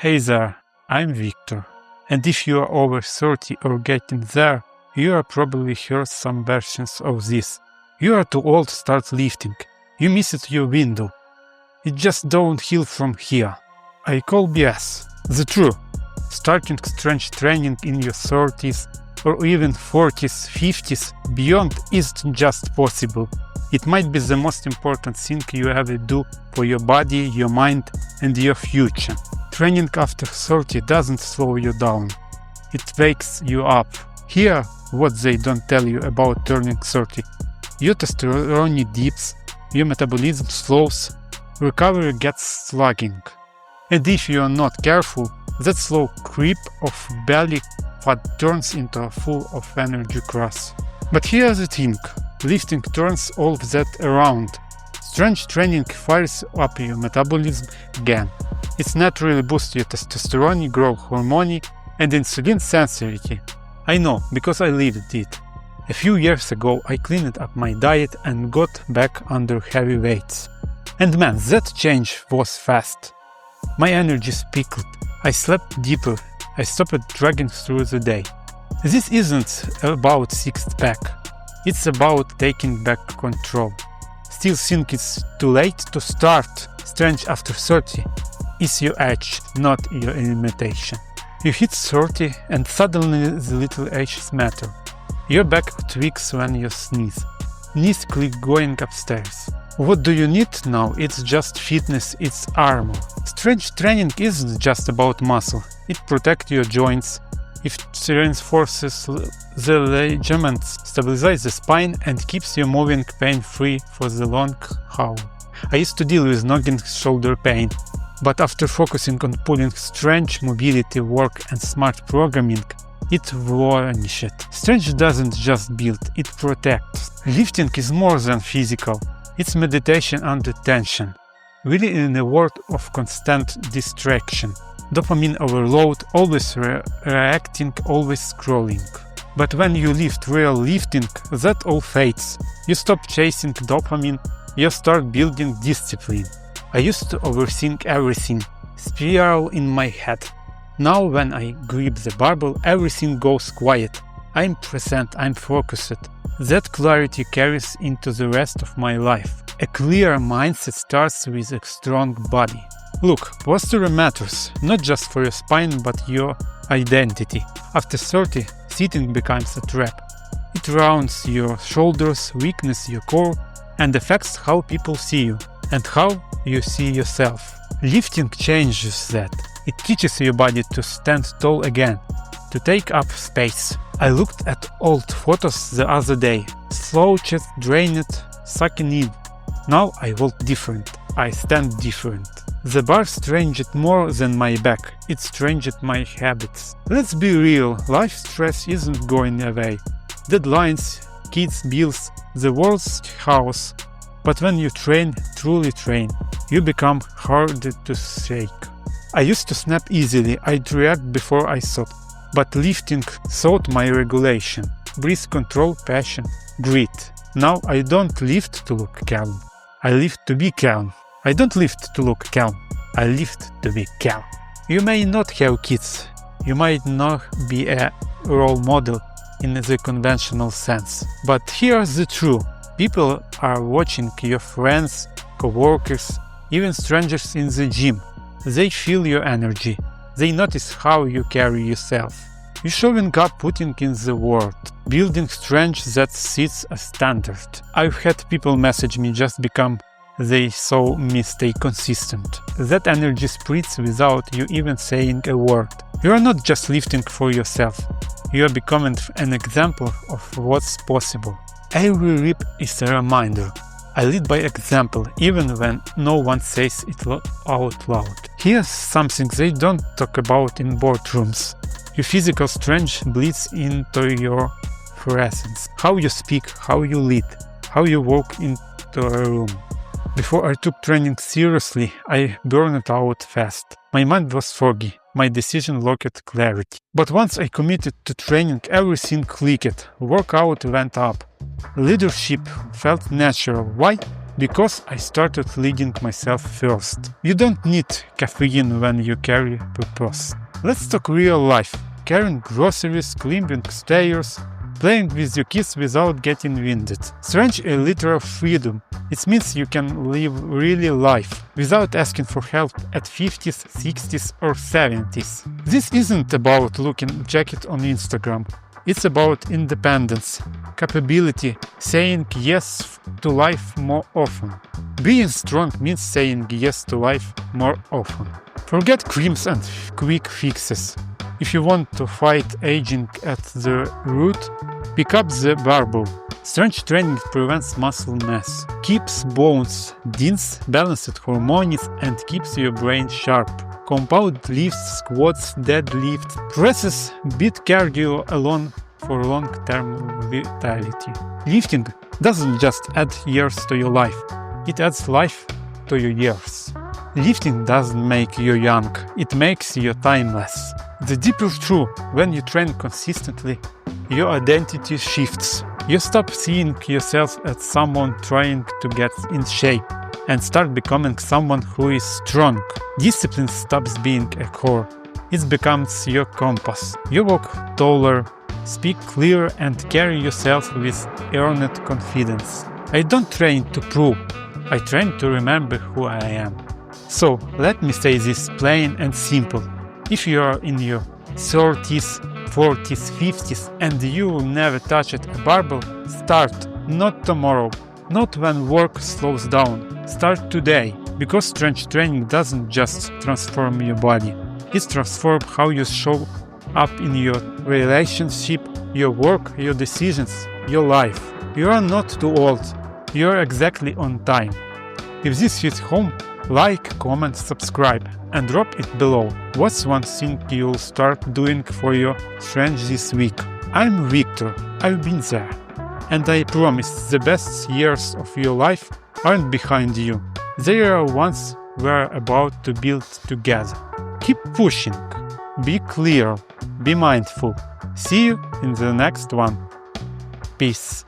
Hey there, I'm Victor. And if you are over 30 or getting there, you have probably heard some versions of this. You are too old to start lifting. You missed your window. It just don't heal from here. I call BS. The truth. Starting strength training in your 30s or even 40s, 50s, beyond isn't just possible. It might be the most important thing you ever do for your body, your mind, and your future. Training after 30 doesn't slow you down. It wakes you up. Here, what they don't tell you about turning 30. Your testosterone dips, your metabolism slows, recovery gets slugging. And if you are not careful, that slow creep of belly fat turns into a full of energy crash. But here's the thing, lifting turns all of that around. Strength training fires up your metabolism again. It's naturally boosts your testosterone, growth hormone, and insulin sensitivity. I know, because I lived it. A few years ago I cleaned up my diet and got back under heavy weights. And man, that change was fast. My energy peaked. I slept deeper. I stopped dragging through the day. This isn't about six-pack. It's about taking back control. Still think it's too late to start strength after 30. It's your age, not your limitation. You hit 30 and suddenly the little ages matter. Your back tweaks when you sneeze. Knees click going upstairs. What do you need now? It's just fitness, it's armor. Strength training isn't just about muscle. It protects your joints. It reinforces the ligaments, stabilizes the spine, and keeps you moving pain-free for the long haul. I used to deal with nagging shoulder pain, but after focusing on pulling strength, mobility, work, and smart programming, it vanished. Strength doesn't just build, it protects. Lifting is more than physical. It's meditation under tension. Really in a world of constant distraction. Dopamine overload, always reacting, always scrolling. But when you lift real lifting, that all fades. You stop chasing dopamine, you start building discipline. I used to overthink everything, spiral in my head. Now when I grip the barbell, everything goes quiet. I'm present, I'm focused. That clarity carries into the rest of my life. A clear mindset starts with a strong body. Look, posture matters, not just for your spine but your identity. After 30, sitting becomes a trap. It rounds your shoulders, weakens your core, and affects how people see you and how you see yourself. Lifting changes that. It teaches your body to stand tall again, to take up space. I looked at old photos the other day. Slouched, drained, sucking in. Now I walk different. I stand different. The bar changed more than my back, it changed my habits. Let's be real, life stress isn't going away. Deadlines, kids, bills, the world's chaos. But when you train, truly train, you become harder to shake. I used to snap easily, I'd react before I thought. But lifting taught my regulation, breath control, passion, grit. Now I don't lift to look calm, I lift to be calm. I don't lift to look calm, I lift to be calm. You may not have kids, you might not be a role model in the conventional sense. But here's the truth, people are watching your friends, co-workers, even strangers in the gym. They feel your energy, they notice how you carry yourself. You're showing up, putting in the word, building strength that sets a standard. I've had people message me just become they saw me stay consistent. That energy spreads without you even saying a word. You are not just lifting for yourself, you are becoming an example of what's possible. Every rep is a reminder. I lead by example, even when no one says it out loud. Here's something they don't talk about in boardrooms. Your physical strength bleeds into your presence. How you speak, how you lead, how you walk into a room. Before I took training seriously, I burned out fast. My mind was foggy, my decision lacked clarity. But once I committed to training, everything clicked, workout went up. Leadership felt natural. Why? Because I started leading myself first. You don't need caffeine when you carry purpose. Let's talk real life. Carrying groceries, climbing stairs, playing with your kids without getting winded. Strange a literal freedom. It means you can live really life without asking for help at 50s, 60s or 70s. This isn't about looking jacket on Instagram. It's about independence, capability, saying yes to life more often. Being strong means saying yes to life more often. Forget creams and quick fixes. If you want to fight aging at the root, pick up the barbell. Strength training prevents muscle mass, keeps bones dense, balances hormones, and keeps your brain sharp. Compound lifts, squats, deadlift, presses, beat cardio alone for long-term vitality. Lifting doesn't just add years to your life, it adds life to your years. Lifting doesn't make you young, it makes you timeless. The deeper truth, when you train consistently, your identity shifts. You stop seeing yourself as someone trying to get in shape and start becoming someone who is strong. Discipline stops being a core. It becomes your compass. You walk taller, speak clearer, and carry yourself with earned confidence. I don't train to prove, I train to remember who I am. So let me say this plain and simple. If you are in your 30s, 40s, 50s and you never touched a barbell, start, not tomorrow, not when work slows down. Start today, because strength training doesn't just transform your body, it transforms how you show up in your relationship, your work, your decisions, your life. You are not too old, you are exactly on time. If this hits home, like, comment, subscribe, and drop it below. What's one thing you'll start doing for your strength this week? I'm Victor, I've been there. And I promise the best years of your life aren't behind you. They are ones we're about to build together. Keep pushing, be clear, be mindful. See you in the next one. Peace.